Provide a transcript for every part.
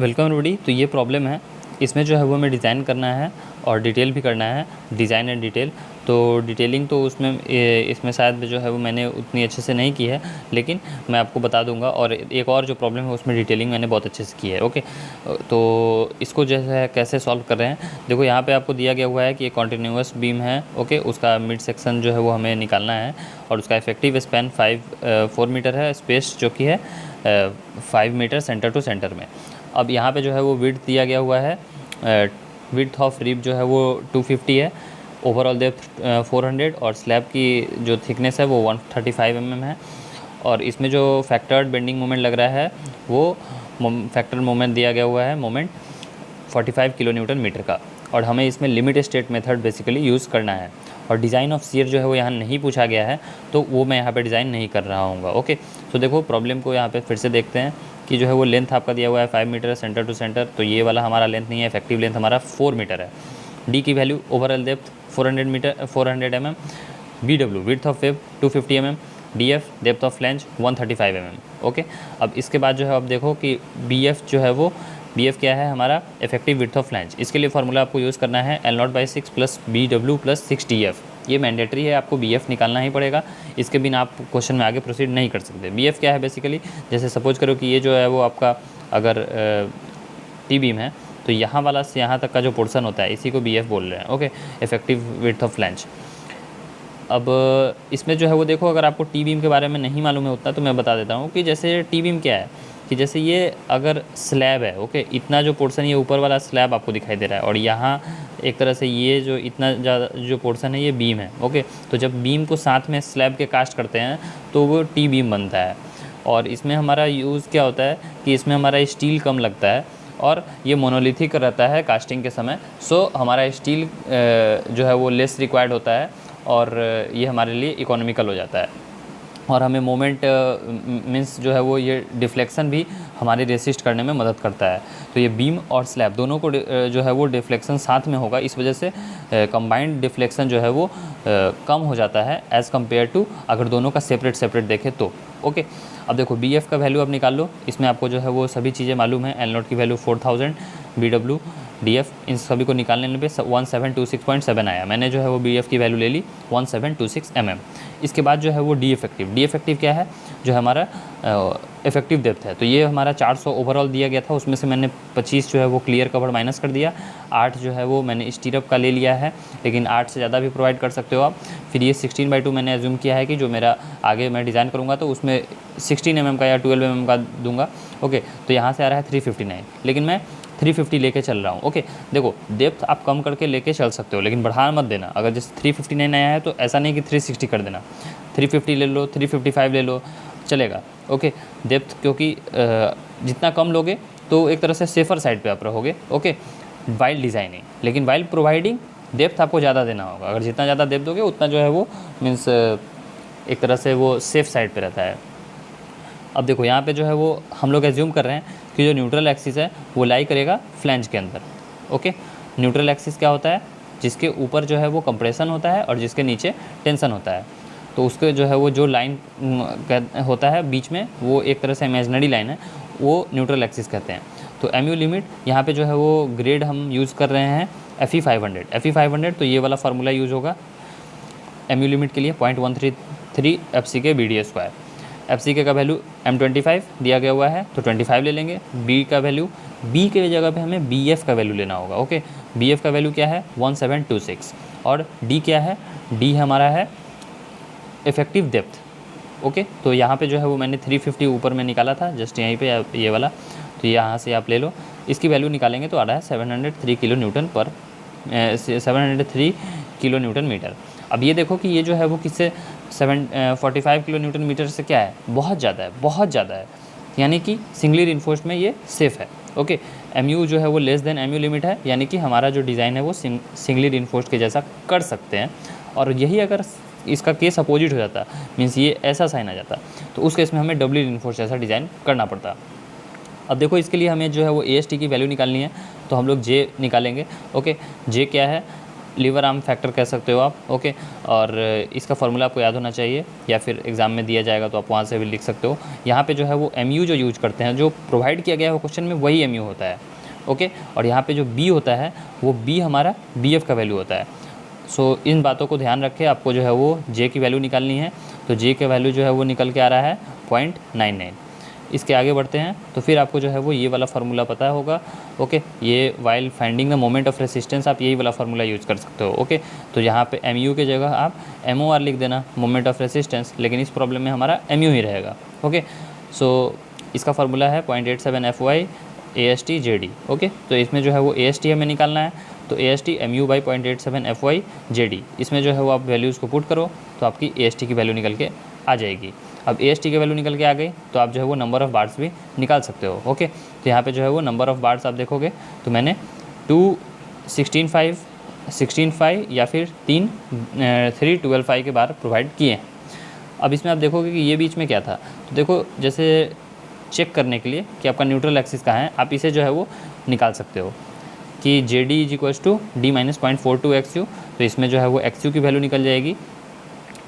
Welcome everybody. तो ये problem है, इसमें जो है वो हमें डिज़ाइन करना है और डिटेल भी करना है, डिज़ाइन एंड डिटेल। तो डिटेलिंग तो उसमें इसमें शायद जो है वो मैंने उतनी अच्छे से नहीं की है, लेकिन मैं आपको बता दूंगा। और एक और जो प्रॉब्लम है उसमें डिटेलिंग मैंने बहुत अच्छे से की है। ओके, तो इसको जो है कैसे सॉल्व कर रहे हैं, देखो यहाँ पे आपको दिया गया हुआ है कि एक कॉन्टीन्यूअस बीम है। ओके, उसका मिड सेक्शन जो है वो हमें निकालना है और उसका इफेक्टिव स्पैन 4 मीटर है, स्पेस जो कि है 5 मीटर सेंटर टू सेंटर में। अब यहाँ पे जो है वो विड्थ दिया गया हुआ है, विड्थ ऑफ रिब जो है वो 250 है, ओवरऑल डेप्थ 400 और स्लैब की जो थिकनेस है वो 135 है। और इसमें जो फैक्टर्ड बेंडिंग मोमेंट लग रहा है वो फैक्टर मोमेंट दिया गया हुआ है, मोमेंट 45 किलो न्यूटन मीटर का। और हमें इसमें limit state method basically use करना है। और डिज़ाइन ऑफ शियर जो है वो यहाँ नहीं पूछा गया है, तो वो मैं यहाँ पे डिज़ाइन नहीं कर रहा हूँ। ओके, तो देखो प्रॉब्लम को यहाँ पे फिर से देखते हैं कि जो है वो लेंथ आपका दिया हुआ है 5 मीटर सेंटर टू सेंटर, तो ये वाला हमारा लेंथ नहीं है, इफेक्टिव लेंथ हमारा 4 मीटर है। डी की value overall depth 400 mm, B W width of web 250 mm, D F depth of flange 135 mm। Okay, अब इसके बाद जो है आप देखो कि बी एफ जो है वो बी एफ क्या है हमारा इफेक्टिव विड्थ ऑफ फ्लैंज। इसके लिए फार्मूला आपको यूज़ करना है L0/6 plus B W plus 6 D F. ये मैंडेटरी है, आपको बी एफ निकालना ही पड़ेगा, इसके बिना आप क्वेश्चन में आगे प्रोसीड नहीं कर सकते। बी एफ क्या है बेसिकली, जैसे सपोज करो कि ये जो है वो आपका अगर टी बीम है, तो यहाँ वाला से यहाँ तक का जो पोर्शन होता है इसी को बी एफ बोल रहे हैं। Okay, effective width of flange. अब इसमें जो है वो देखो, अगर आपको टी बीम के बारे में नहीं मालूम है उतना, तो मैं बता देता हूँ कि जैसे टी बीम क्या है, कि जैसे ये अगर स्लैब है, ओके, इतना जो पोर्शन ये ऊपर वाला स्लैब आपको दिखाई दे रहा है, और यहाँ एक तरह से ये जो इतना ज़्यादा जो पोर्शन है ये बीम है। ओके, तो जब बीम को साथ में स्लैब के कास्ट करते हैं तो वो टी बीम बनता है। और इसमें हमारा यूज़ क्या होता है कि इसमें हमारा स्टील कम लगता है और ये मोनोलिथिक रहता है कास्टिंग के समय। सो हमारा स्टील जो है वो लेस रिक्वायर्ड होता है और ये हमारे लिए इकोनॉमिकल हो जाता है। और हमें मोमेंट मींस जो है वो ये डिफ्लेक्शन भी हमारी रेसिस्ट करने में मदद करता है। तो ये बीम और स्लैब दोनों को जो है वो डिफ्लेक्शन साथ में होगा, इस वजह से कंबाइंड डिफ्लेक्शन जो है वो कम हो जाता है एज़ कम्पेयर टू अगर दोनों का सेपरेट देखें तो। ओके, अब देखो बी एफ का वैल्यू आप निकाल लो, इसमें आपको जो है वो सभी चीज़ें मालूम है। एल नोट की value 4000, B W D F, इन सभी को निकालने पे 1726.7 आया। मैंने जो है वो बी एफ की वैल्यू ले ली 1726 इसके बाद जो है वो डी इफेक्टिव क्या है, जो हमारा इफेक्टिव डेप्थ है। तो ये हमारा 400 ओवरऑल दिया गया था, उसमें से मैंने 25 जो है वो क्लियर कवर माइनस कर दिया, 8 जो है वो मैंने स्टीरअप का ले लिया है, लेकिन 8 से ज़्यादा भी प्रोवाइड कर सकते हो आप। फिर ये 16/2 मैंने एज्यूम किया है कि जो मेरा आगे मैं डिज़ाइन करूँगा तो उसमें 16 mm का या 12 mm का दूंगा। ओके, तो यहाँ से आ रहा है 359, लेकिन मैं 350 लेके चल रहा हूँ। ओके, देखो डेप्थ आप कम करके लेके चल सकते हो, लेकिन बढ़ा मत देना। अगर जैसे 359 आया है तो ऐसा नहीं कि 360 कर देना, 350 ले लो, 355 ले लो, चलेगा। ओके, डेप्थ क्योंकि जितना कम लोगे तो एक तरह से सेफ़र साइड पे आप रहोगे। ओके, वाइल्ड डिज़ाइनिंग, लेकिन वाइल्ड प्रोवाइडिंग डेप्थ आपको ज़्यादा देना होगा। अगर जितना ज़्यादा डेप्थ दोगे उतना जो है वो मीन्स एक तरह से वो सेफ़ साइड पे रहता है। अब देखो यहाँ पे जो है वो हम लोग एज्यूम कर रहे हैं कि जो न्यूट्रल एक्सिस है वो लाई करेगा फ्लैंज के अंदर। ओके, न्यूट्रल एक्सिस क्या होता है, जिसके ऊपर जो है वो कंप्रेशन होता है और जिसके नीचे टेंशन होता है। तो उसके जो है वो जो लाइन होता है बीच में, वो एक तरह से इमेजिनरी लाइन है, वो न्यूट्रल एक्सिस कहते हैं। तो एम यू लिमिट यहाँ पे जो है वो ग्रेड हम यूज़ कर रहे हैं FE500। तो ये वाला फार्मूला यूज़ होगा एम यू लिमिट के लिए 0.133 FC के BD²। FCK का वैल्यू M25 दिया गया हुआ है तो 25 ले लेंगे। B का वैल्यू, B के जगह पे हमें BF का वैल्यू लेना होगा। ओके, BF का वैल्यू क्या है 1726 और D क्या है, D हमारा है इफेक्टिव डेप्थ। ओके, तो यहाँ पे जो है वो मैंने 350 ऊपर में निकाला था, जस्ट यहीं पे ये वाला, तो यहाँ से आप ले लो। इसकी वैल्यू निकालेंगे तो आ रहा है 703 किलो न्यूटन पर 703 किलो न्यूटन मीटर। अब ये देखो कि ये जो है वो किससे 45 किलो न्यूटन मीटर से क्या है, बहुत ज़्यादा है, यानी कि सिंगली रिइंफोर्स्ड में ये सेफ़ है। ओके, MU जो है वो लेस देन MU लिमिट है, यानी कि हमारा जो डिज़ाइन है वो सिंगली रिइंफोर्स्ड के जैसा कर सकते हैं। और यही अगर इसका केस अपोजिट हो जाता, मीन्स ये ऐसा साइन आ जाता, तो उस केस में हमें डबली रिइंफोर्स्ड जैसा डिज़ाइन करना पड़ता। अब देखो इसके लिए हमें जो है वो AST की वैल्यू निकालनी है, तो हम लोग J निकालेंगे। ओके, J क्या है, लीवर आर्म फैक्टर कह सकते हो आप, ओके। और इसका फार्मूला आपको याद होना चाहिए, या फिर एग्जाम में दिया जाएगा तो आप वहाँ से भी लिख सकते हो। यहाँ पे जो है वो MU जो यूज करते हैं, जो प्रोवाइड किया गया है क्वेश्चन में वही MU होता है, ओके। और यहाँ पे जो B होता है वो B हमारा BF का वैल्यू होता है। सो इन बातों को ध्यान रखें, आपको जो है वो J की वैल्यू निकालनी है। तो J का वैल्यू जो है वो निकल के आ रहा है 0.99। इसके आगे बढ़ते हैं तो फिर आपको जो है वो ये वाला फार्मूला पता होगा, ओके। ये while finding the moment of resistance आप यही वाला फार्मूला यूज़ कर सकते हो, ओके। तो यहाँ पे MU की जगह आप MOR लिख देना, मोमेंट ऑफ रेसिस्टेंस, लेकिन इस प्रॉब्लम में हमारा MU ही रहेगा, ओके। सो इसका फार्मूला है 0.87 FY AST JD, ओके। तो इसमें जो है वो AST हमें निकालना है, तो AST MU by 0.87 FY JD, इसमें जो है वो आप वैल्यूज़ को पुट करो तो आपकी AST की वैल्यू निकल के आ जाएगी। अब AST की वैल्यू निकल के आ गई तो आप जो है वो नंबर ऑफ़ बार्स भी निकाल सकते हो, ओके। तो यहाँ पे जो है वो नंबर ऑफ़ बार्स आप देखोगे तो मैंने 2 16 5 या फिर 3 12 5 के बार प्रोवाइड किए हैं। अब इसमें आप देखोगे कि ये बीच में क्या था, तो देखो जैसे चेक करने के लिए कि आपका न्यूट्रल एक्सिस कहाँ है, आप इसे जो है वो निकाल सकते हो कि JD is equals to D minus 0.42 XU। तो इसमें जो है वो XU की वैल्यू निकल जाएगी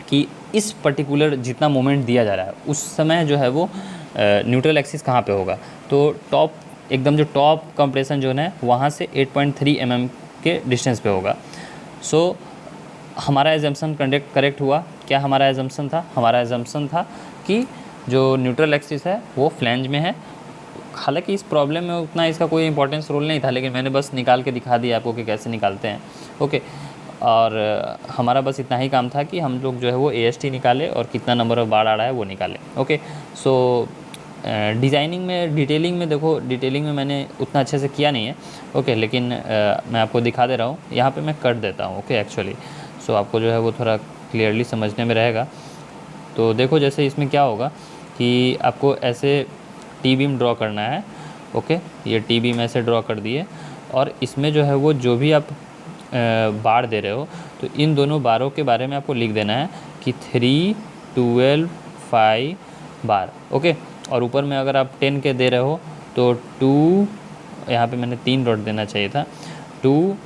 कि इस पर्टिकुलर जितना मोमेंट दिया जा रहा है उस समय जो है वो न्यूट्रल एक्सिस कहाँ पे होगा। तो टॉप एकदम जो टॉप कंप्रेशन जोन है वहाँ से 8.3 mm के डिस्टेंस पे होगा। सो हमारा एजम्पशन करेक्ट हुआ। क्या हमारा एजम्पशन था? हमारा एजम्पशन था कि जो न्यूट्रल एक्सिस है वो फ्लैंज में है। हालांकि इस प्रॉब्लम में उतना इसका कोई इंपॉर्टेंस रोल नहीं था, लेकिन मैंने बस निकाल के दिखा दिया आपको कि कैसे निकालते हैं, ओके। और हमारा बस इतना ही काम था कि हम लोग जो है वो AST निकाले और कितना नंबर ऑफ बार आ रहा है वो निकाले, ओके। सो डिज़ाइनिंग में डिटेलिंग में देखो, डिटेलिंग में मैंने उतना अच्छे से किया नहीं है, ओके। लेकिन मैं आपको दिखा दे रहा हूँ, यहाँ पे मैं कर देता हूँ, ओके एक्चुअली। सो आपको जो है वो थोड़ा क्लियरली समझने में रहेगा। तो देखो जैसे इसमें क्या होगा कि आपको ऐसे टी बीम ड्रॉ करना है, ओके। ये टी बीम ऐसे ड्रॉ कर दिए और इसमें जो है वो जो भी आप बार दे रहे हो तो इन दोनों बारों के बारे में आपको लिख देना है कि 3 12 5 बार, ओके। और ऊपर में अगर आप 10 के दे रहे हो तो 2, यहाँ पे मैंने 3 डॉट देना चाहिए था, 2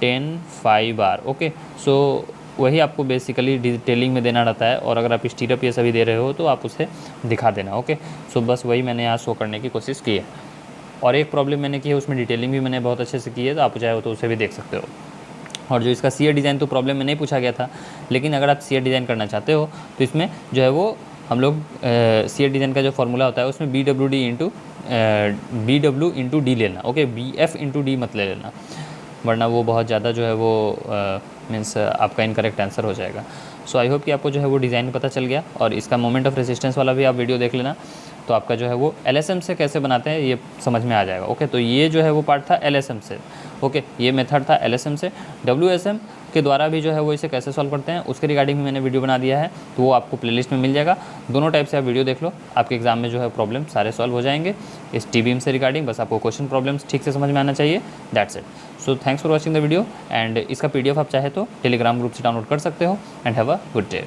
10 5 बार, ओके। सो वही आपको बेसिकली डिटेलिंग में देना रहता है। और अगर आप स्टीरअप ये सभी दे रहे हो तो आप उसे दिखा देना, ओके। सो बस वही मैंने यहाँ शो करने की कोशिश की है। और एक प्रॉब्लम मैंने की है उसमें डिटेलिंग भी मैंने बहुत अच्छे से की है, तो आप चाहे तो उसे भी देख सकते हो। और जो इसका CA डिज़ाइन तो प्रॉब्लम में नहीं पूछा गया था, लेकिन अगर आप CA डिज़ाइन करना चाहते हो तो इसमें जो है वो हम लोग CA डिज़ाइन का जो फार्मूला होता है उसमें BW इंटू D लेना, ओके। BF इंटू D मत ले लेना, वरना वो बहुत ज़्यादा जो है वो मीन्स आपका इनकरेक्ट आंसर हो जाएगा। सो आई होप कि आपको जो है वो डिज़ाइन पता चल गया। और इसका मोमेंट ऑफ रेसिस्टेंस वाला भी आप वीडियो देख लेना, तो आपका जो है वो LSM से कैसे बनाते हैं ये समझ में आ जाएगा, ओके। तो ये जो है वो पार्ट था LSM से, ओके। ये मेथड था LSM से। WSM के द्वारा भी जो है वो इसे कैसे सॉल्व करते हैं उसके रिगार्डिंग भी मैंने वीडियो बना दिया है, तो वो आपको प्लेलिस्ट में मिल जाएगा। दोनों टाइप से आप वीडियो देख लो, आपके एग्जाम में जो है प्रॉब्लम सारे सॉल्व हो जाएंगे इस टी बीम से रिगार्डिंग। बस आपको क्वेश्चन प्रॉब्लम्स ठीक से समझ में आना चाहिए, that's it. So thanks for watching the video. And इसका PDF आप चाहे तो टेलीग्राम ग्रुप से डाउनलोड कर सकते हो। And have a good day.